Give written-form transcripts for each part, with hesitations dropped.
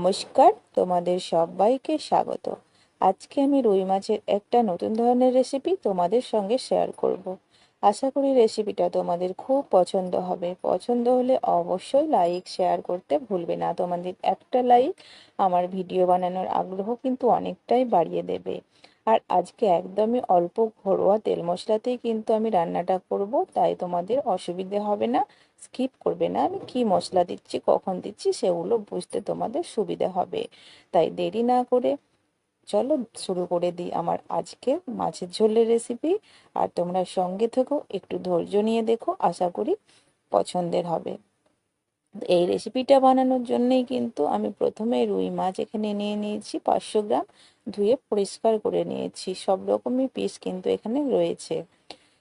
নমস্কার, তোমাদের সবাইকে স্বাগত। আজকে আমি রুই মাছের একটা নতুন ধরনের রেসিপি তোমাদের সঙ্গে শেয়ার করব। আশা করি রেসিপিটা তোমাদের খুব পছন্দ হবে। পছন্দ হলে অবশ্যই লাইক শেয়ার করতে ভুলবে না। তোমাদের একটা লাইক আমার ভিডিও বানানোর আগ্রহ কিন্তু অনেকটাই বাড়িয়ে দেবে। আর আজকে একদমই অল্প ঘরোয়া তেল মশলাতেই কিন্তু আমি রান্নাটা করব, তাই তোমাদের অসুবিধে হবে না। স্কিপ করবে না, আমি কি মশলা দিচ্ছি কখন দিচ্ছি সেগুলো বুঝতে তোমাদের সুবিধা হবে। তাই দেরি না করে চলো শুরু করে দিই আমার আজকের মাছের ঝোলের রেসিপি। আর তোমরা সঙ্গে থেকো, একটু ধৈর্য নিয়ে দেখো, আশা করি পছন্দের হবে। এই রেসিপিটা বানানোর জন্যই কিন্তু আমি প্রথমে রুই মাছ এখানে নিয়ে নিয়েছি 500 গ্রাম। ধুয়ে পরিষ্কার করে নিয়েছি, সব রকমই পিস কিন্তু এখানে রয়েছে।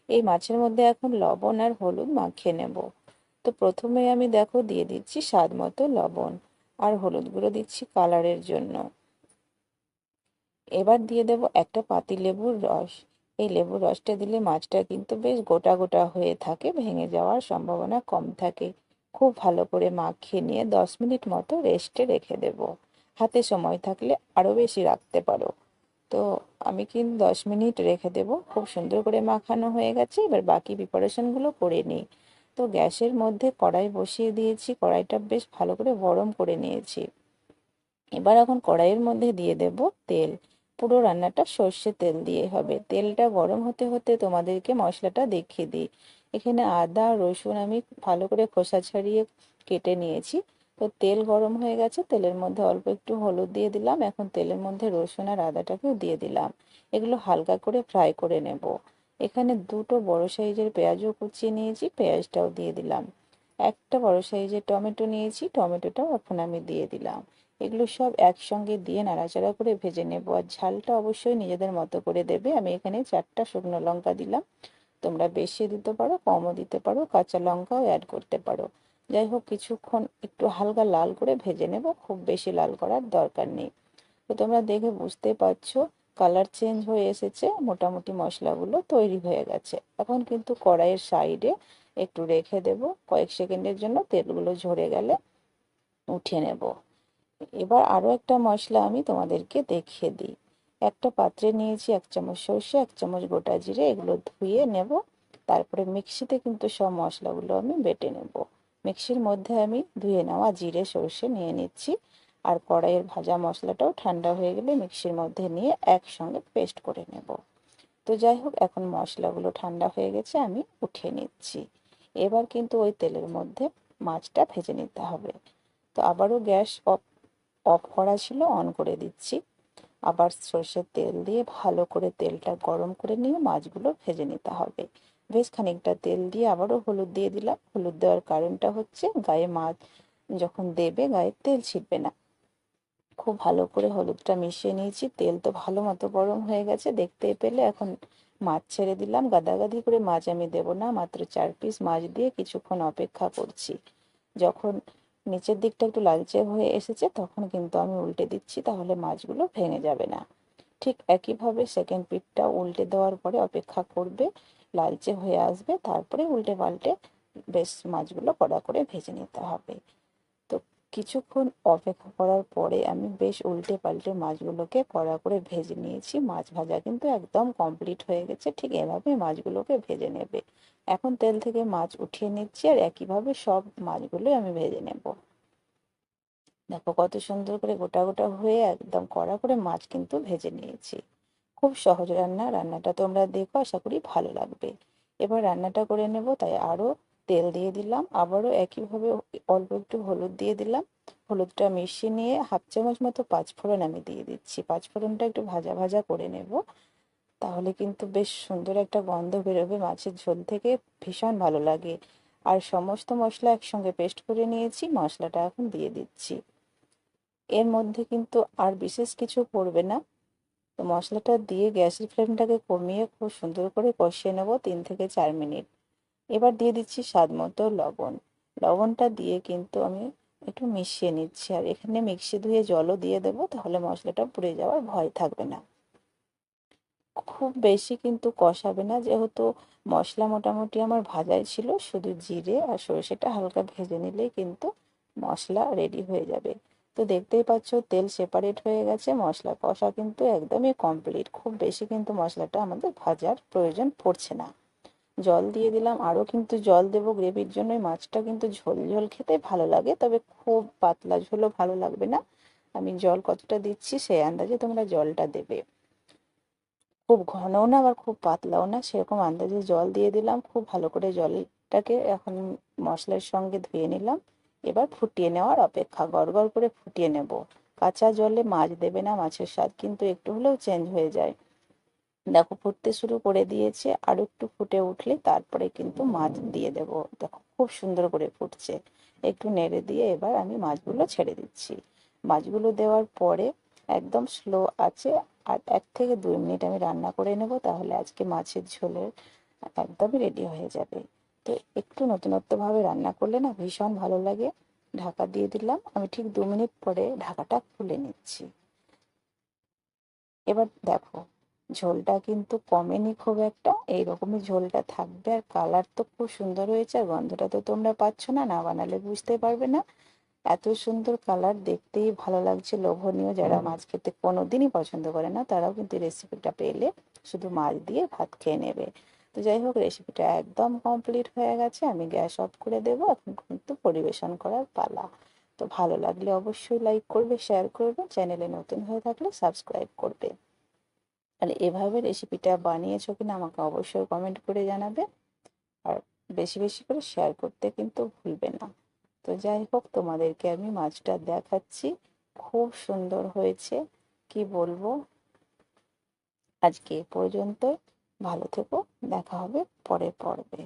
এই মাছের মধ্যে এখন লবণ আর হলুদ মাখিয়ে নেব। তো প্রথমে আমি দেখো দিয়ে দিচ্ছি স্বাদ মতো লবণ, আর হলুদ গুঁড়ো দিচ্ছি কালারের জন্য। এবার দিয়ে দেব একটা পাতি লেবুর রস। এই লেবুর রসটা দিলে মাছটা কিন্তু বেশ গোটা গোটা হয়ে থাকে, ভেঙে যাওয়ার সম্ভাবনা কম থাকে। খুব ভালো করে মাখিয়ে নিয়ে 10 মিনিট মতো রেস্টে রেখে দেব। হাতে সময় থাকলে আরো বেশি রাখতে পারো। তো আমি কিন্তু 10 মিনিট রেখে দেব। খুব সুন্দর করে মাখানো হয়ে গেছে, এবার বাকি প্রিপারেশনগুলো করে নিই। তো গ্যাসের মধ্যে কড়াই বসিয়ে দিয়েছি, কড়াইটা বেশ ভালো করে গরম করে নিয়েছি। এবার এখন কড়াইয়ের মধ্যে দিয়ে দেব তেল। পুরো রান্নাটা সর্ষের তেল দিয়ে হবে। তেলটা গরম হতে হতে তোমাদেরকে মশলাটা দেখিয়ে দিই। এখানে আদা রসুন আমি ভালো করে খোসা ছাড়িয়ে কেটে নিয়েছি। তো তেল গরম হয়ে গেছে, তেলের মধ্যে অল্প একটু হলুদ দিয়ে দিলাম। এখন তেলের মধ্যে রসুন আর আদাটাকেও দিয়ে দিলাম। এগুলো হালকা করে ফ্রাই করে নেব। এখানে দুটো বড় সাইজের পেঁয়াজও কুচিয়ে নিয়েছি, পেঁয়াজটাও দিয়ে দিলাম। একটা বড় সাইজের টমেটো নিয়েছি, টমেটোটাও এখন আমি দিয়ে দিলাম। এগুলো সব একসঙ্গে দিয়ে নাড়াচাড়া করে ভেজে নেব। আর ঝালটা অবশ্যই নিজেদের মতো করে দেবে। আমি এখানে 4টা শুকনো লঙ্কা দিলাম। তোমরা বেশি দিতে পারো, কমও দিতে পারো, কাঁচা লঙ্কাও অ্যাড করতে পারো। যাই হোক, কিছুক্ষণ একটু হালকা লাল করে ভেজে নেব, খুব বেশি লাল করার দরকার নেই। তো তোমরা দেখে বুঝতে পারছো কালার চেঞ্জ হয়ে এসেছে, মোটামুটি মশলাগুলো তৈরি হয়ে গেছে। এখন কিন্তু কড়াইয়ের সাইডে একটু রেখে দেব কয়েক সেকেন্ডের জন্য, তেলগুলো ঝরে গেলে উঠিয়ে নেব। এবার আরো একটা মশলা আমি তোমাদেরকে দেখিয়ে দিই। একটা পাত্রে নিয়েছি 1 চামচ সর্ষে, 1 চামচ গোটা জিরে, এগুলো ধুয়ে নেব। তারপরে মিক্সিতে কিন্তু সব মশলাগুলো আমি বেটে নেব। মিক্সির মধ্যে আমি ধুয়ে নেওয়া জিরে সর্ষে নিয়ে নিচ্ছি। আর কড়াইয়ের ভাজা মশলাটাও ঠান্ডা হয়ে গেলে মিক্সির মধ্যে নিয়ে একসঙ্গে পেস্ট করে নেব। তো যাই হোক, এখন মশলাগুলো ঠান্ডা হয়ে গেছে, আমি উঠিয়ে নিচ্ছি। এবার কিন্তু ওই তেলের মধ্যে মাছটা ভেজে নিতে হবে। তো আবারও গ্যাস অফ অফ করা ছিল, অন করে দিচ্ছি। আবার সর্ষের তেল দিয়ে ভালো করে তেলটা গরম করে নিয়ে মাছগুলো ভেজে নিতে হবে। বেশ খানিকটা তেল দিয়ে আবারও হলুদ দিয়ে দিলাম। হলুদ দেওয়ার কারণটা হচ্ছে গায়ে মাছ যখন দেবে গায়ে তেল ছিটবে না। খুব ভালো করে হলুদটা মিশিয়ে নিয়েছি। তেল তো ভালো মতো গরম হয়ে গেছে, দেখতেই পেলে। এখন মাছ ছেড়ে দিলাম। গাদাগাদি করে মাছ আমি দেবো না, মাত্র 4 পিস মাছ দিয়ে কিছুক্ষণ অপেক্ষা করছি। যখন নিচের দিকটা একটু লালচে হয়ে এসেছে তখন কিন্তু আমি উল্টে দিচ্ছি, তাহলে মাছগুলো ভেঙে যাবে না। ঠিক একইভাবে সেকেন্ড পিঠটা উল্টে দেওয়ার পরে অপেক্ষা করবে, লালচে হয়ে আসবে, তারপরে উল্টে পাল্টে বেশ মাছগুলো কড়া করে ভেজে নিতে হবে। তো কিছুক্ষণ অপেক্ষা করার পরে আমি বেশ উল্টে পাল্টে মাছগুলোকে কড়া করে ভেজে নিয়েছি। মাছ ভাজা কিন্তু একদম কমপ্লিট হয়ে গেছে। ঠিক এভাবে মাছগুলোকে ভেজে নেবে। এখন তেল থেকে মাছ উঠিয়ে নিচ্ছি, আর একইভাবে সব মাছগুলোই আমি ভেজে নেব। দেখো কত সুন্দর করে গোটা গোটা হয়ে একদম কড়া করে মাছ কিন্তু ভেজে নিয়েছি। খুব সহজ রান্না। রান্নাটা তোমরা দেখো, আশা করি ভালো লাগবে। এবার রান্নাটা করে নেব, তাই আরো তেল দিয়ে দিলাম। আবারও একইভাবে অল্প একটু হলুদ দিয়ে দিলাম। হলুদটা মিশিয়ে নিয়ে 1/2 চামচ মতো পাঁচফোড়ন আমি দিয়ে দিচ্ছি। পাঁচফোড়নটা একটু ভাজা ভাজা করে নেব, তাহলে কিন্তু বেশ সুন্দর একটা গন্ধ বেরোবে মাছের ঝোল থেকে, ভীষণ ভালো লাগে। আর সমস্ত মশলা একসঙ্গে পেস্ট করে নিয়েছি, মশলাটা এখন দিয়ে দিচ্ছি। এর মধ্যে কিন্তু আর বিশেষ কিছু পড়বে না। তো মশলাটা দিয়ে গ্যাসের ফ্লেমটাকে কমিয়ে খুব সুন্দর করে কষিয়ে নেব 3 থেকে 4 মিনিট। এবার দিয়ে দিচ্ছি স্বাদ মতো লবণ। লবণটা দিয়ে কিন্তু আমি একটু মিশিয়ে নিচ্ছি। আর এখানে মিক্সি ধুয়ে জলও দিয়ে দেবো, তাহলে মশলাটা পুড়ে যাওয়ার ভয় থাকবে না। খুব বেশি কিন্তু কষাবে না, যেহেতু মশলা মোটামুটি আমার ভাজাই ছিল। শুধু জিরে আর সরষেটা হালকা ভেজে নিলেই কিন্তু মশলা রেডি হয়ে যাবে। তো তো দেখতেই পাচ্ছ তেল সেপারেট হয়ে গেছে, মশলা কষা কিন্তু একদমই কমপ্লিট। খুব বেশি কিন্তু মশলাটা আমাদের ভাজার প্রয়োজন পড়ছে না। জল দিয়ে দিলাম, আরও কিন্তু জল দেবো গ্রেভির জন্য। মাছটা কিন্তু ঝোল ঝোল খেতে ভালো লাগে, তবে খুব পাতলা ঝোলও ভালো লাগবে না। আমি জল কতটা দিচ্ছি সেই আন্দাজে তোমরা জলটা দেবে। খুব ঘনও না আবার খুব পাতলাও না, সেরকম আন্দাজে জল দিয়ে দিলাম। খুব ভালো করে জলটাকে এখন মশলার সঙ্গে ধুয়ে নিলাম। এবার ফুটিয়ে নেওয়ার অপেক্ষা, গড়গড় করে ফুটিয়ে নেব। কাঁচা জলে মাছ দেবে না, মাছের স্বাদ কিন্তু একটু হলেও চেঞ্জ হয়ে যায়। দেখো ফুটতে শুরু করে দিয়েছে, আরো একটু ফুটে উঠলে তারপরে কিন্তু মাছ দিয়ে দেব। দেখো খুব সুন্দর করে ফুটছে। একটু নেড়ে দিয়ে এবার আমি মাছগুলো ছেড়ে দিচ্ছি। মাছগুলো দেওয়ার পরে একদম স্লো আছে আর 1 থেকে 2 মিনিট আমি রান্না করে নেব, তাহলে আজকে মাছের ঝোলের একদমই রেডি হয়ে যাবে। তো একটু নতুনত্বভাবে রান্না করলে না ভীষণ ভালো লাগে। ঢাকা দিয়ে দিলাম, আমি ঠিক 2 মিনিট পরে ঢাকাটা খুলে নিচ্ছি। এবার দেখো ঝোলটা কিন্তু কমেনি খুব একটা, এইরকমই ঝোলটা থাকবে। আর কালার তো খুব সুন্দর হয়েছে, আর গন্ধটা তো তোমরা পাচ্ছ না, না বানালে বুঝতে পারবে না। এত সুন্দর কালার, দেখতেই ভালো লাগছে, লোভনীয়। যারা মাছ খেতে কোনোদিনই পছন্দ করে না তারাও কিন্তু রেসিপিটা পেলে শুধু মাছ দিয়ে ভাত খেয়ে নেবে। তো যাই হোক, রেসিপিটা একদম কমপ্লিট হয়ে গেছে, আমি গ্যাস অফ করে দেবো। এখন কিন্তু পরিবেশন করার পালা। তো ভালো লাগলে অবশ্যই লাইক করবে, শেয়ার করবে, চ্যানেলে নতুন হয়ে থাকলে সাবস্ক্রাইব করবে। আর এভাবে রেসিপিটা বানিয়েছো কিনা আমাকে অবশ্যই কমেন্ট করে জানাবে। আর বেশি বেশি করে শেয়ার করতে কিন্তু ভুলবে না। তো যাই হোক, তোমাদেরকে আমি মাছটা দেখাচ্ছি, খুব সুন্দর হয়েছে। কি বলবো, আজকে এ পর্যন্ত। ভালো থেকো, দেখা হবে পরের পর্বে।